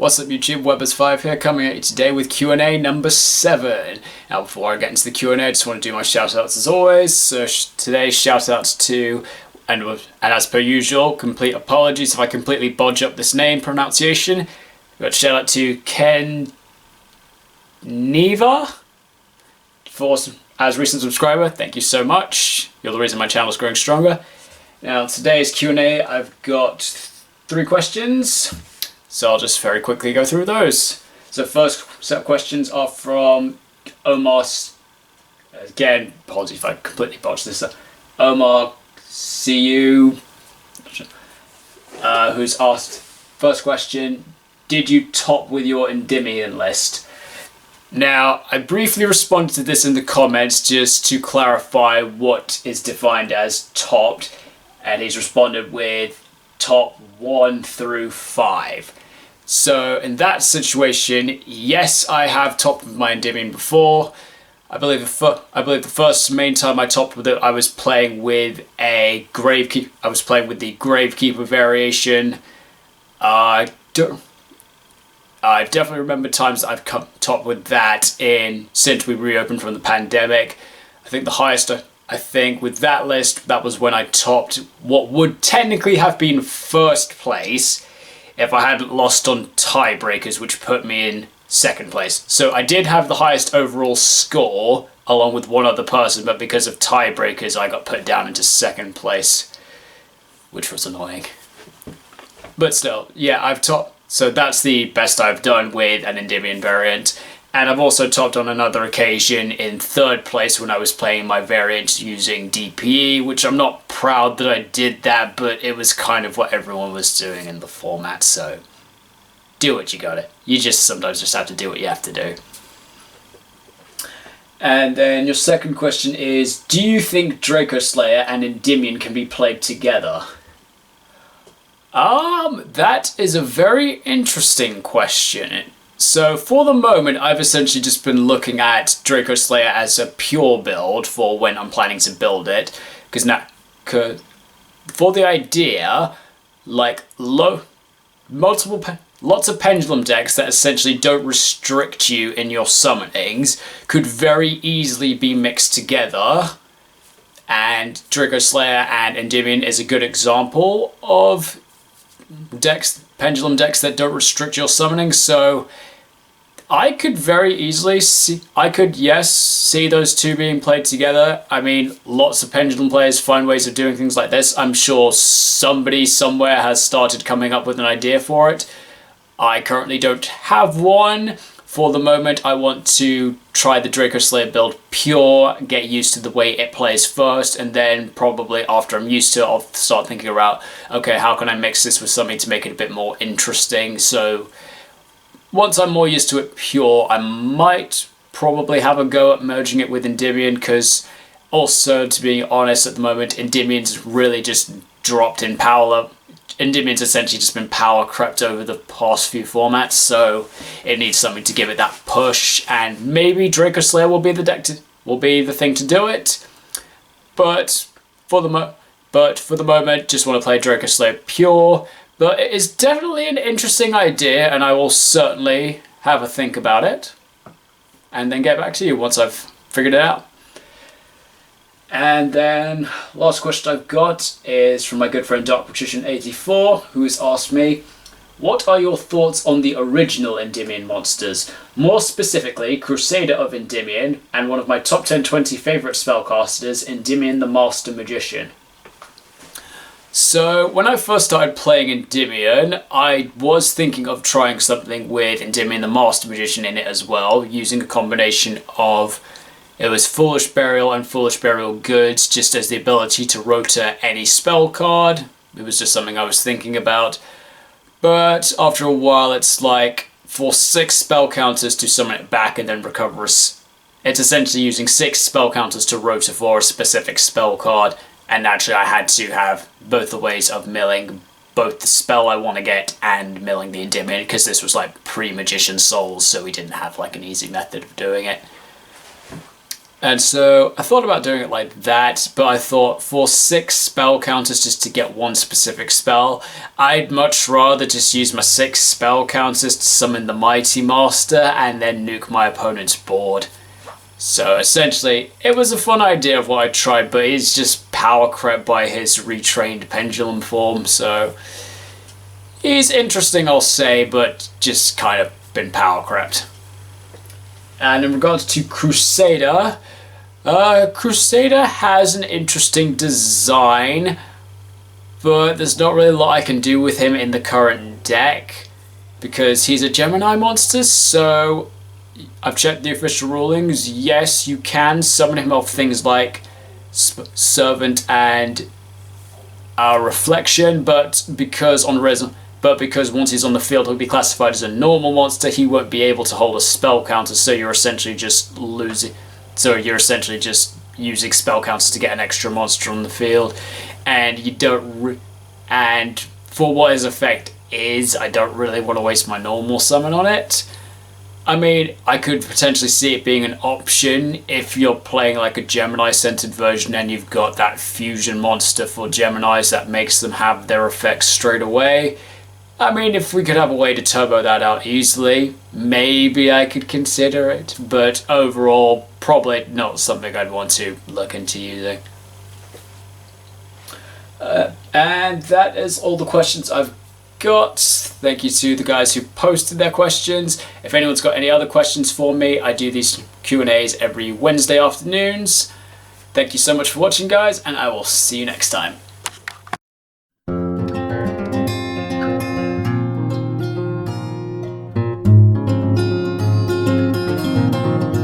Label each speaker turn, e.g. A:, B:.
A: What's up YouTube, Webberz05 here, coming at you today with Q&A number 7. Now before I get into the Q&A, I just want to do my shout-outs as always. So today's shout-outs to, and as per usual, complete apologies if I completely bodge up this name pronunciation. Got shout-out to Ken Neva as recent subscriber. Thank you so much. You're the reason my channel is growing stronger. Now today's Q&A, I've got 3 questions. So I'll just very quickly go through those. So first set of questions are from Omar, again, apologies if I completely botched this up, Omar CU, who's asked, first question, did you top with your Endymion list? Now, I briefly responded to this in the comments just to clarify what is defined as topped, and he's responded with top 1 through 5. So in that situation, yes, I have topped with my Endymion before. I believe the first main time I topped with it, I was playing with a Gravekeeper. I was playing with the Gravekeeper variation. I definitely remember times that I've come topped with that since we reopened from the pandemic. I think the highest with that list, that was when I topped what would technically have been first place if I hadn't lost on tiebreakers, which put me in second place. So I did have the highest overall score along with one other person, but because of tiebreakers I got put down into second place, which was annoying. But still, yeah, I've topped. So that's the best I've done with an Endymion variant. And I've also topped on another occasion in third place when I was playing my variant using DPE, which I'm not proud that I did that, but it was kind of what everyone was doing in the format, so do what you gotta. You just sometimes just have to do what you have to do. And then your second question is, do you think Draco Slayer and Endymion can be played together? That is a very interesting question. So for the moment, I've essentially just been looking at Draco Slayer as a pure build for when I'm planning to build it. Because now, for the idea, like lots of pendulum decks that essentially don't restrict you in your summonings could very easily be mixed together. And Draco Slayer and Endymion is a good example of pendulum decks that don't restrict your summoning. So I could very easily see those two being played together. I mean, lots of pendulum players find ways of doing things like this. I'm sure somebody somewhere has started coming up with an idea for it. I currently don't have one. For the moment, I want to try the Draco Slayer build pure, get used to the way it plays first, and then probably after I'm used to it, I'll start thinking about, okay, how can I mix this with something to make it a bit more interesting? So once I'm more used to it pure, I might probably have a go at merging it with Endymion, because also, to be honest, at the moment, Endymion's really just dropped in power. Endymion's essentially just been power crept over the past few formats, so it needs something to give it that push, and maybe Draco Slayer will be the thing to do it. But for the moment, just want to play Draco Slayer pure. But it is definitely an interesting idea, and I will certainly have a think about it and then get back to you once I've figured it out. And then last question I've got is from my good friend Dark Patrician 84, who has asked me, what are your thoughts on the original Endymion Monsters? More specifically, Crusader of Endymion, and one of my top 10-20 favourite spellcasters, Endymion the Master Magician. So when I first started playing Endymion, I was thinking of trying something with Endymion the Master Magician in it as well, using a combination of, it was Foolish Burial and Foolish Burial Goods, just as the ability to rotate any spell card. It was just something I was thinking about. But after a while, it's like, for 6 spell counters to summon it back and then recover it's essentially using 6 spell counters to rotate for a specific spell card. And naturally I had to have both the ways of milling both the spell I want to get and milling the Endymion, because this was like pre-Magician Souls, so we didn't have like an easy method of doing it. And so I thought about doing it like that, but I thought for 6 spell counters just to get one specific spell, I'd much rather just use my 6 spell counters to summon the Mighty Master and then nuke my opponent's board. So essentially, it was a fun idea of what I tried, but he's just power crept by his retrained pendulum form, so he's interesting, I'll say, but just kind of been power crept. And in regards to Crusader, Crusader has an interesting design, but there's not really a lot I can do with him in the current deck because he's a Gemini monster, so I've checked the official rulings. Yes, you can summon him off things like Servant and Reflection, but because once he's on the field he'll be classified as a normal monster, he won't be able to hold a spell counter, so you're essentially just losing. So you're essentially just using spell counters to get an extra monster on the field, and you don't. And for what his effect is, I don't really want to waste my normal summon on it. I mean, I could potentially see it being an option if you're playing like a Gemini-centered version and you've got that fusion monster for Geminis that makes them have their effects straight away. I mean, if we could have a way to turbo that out easily, maybe I could consider it, but overall, probably not something I'd want to look into using. And that is all the questions I've got. Thank you to the guys who posted their questions. If anyone's got any other questions for me, I do these Q&As every Wednesday afternoons. Thank you so much for watching, guys, and I will see you next time.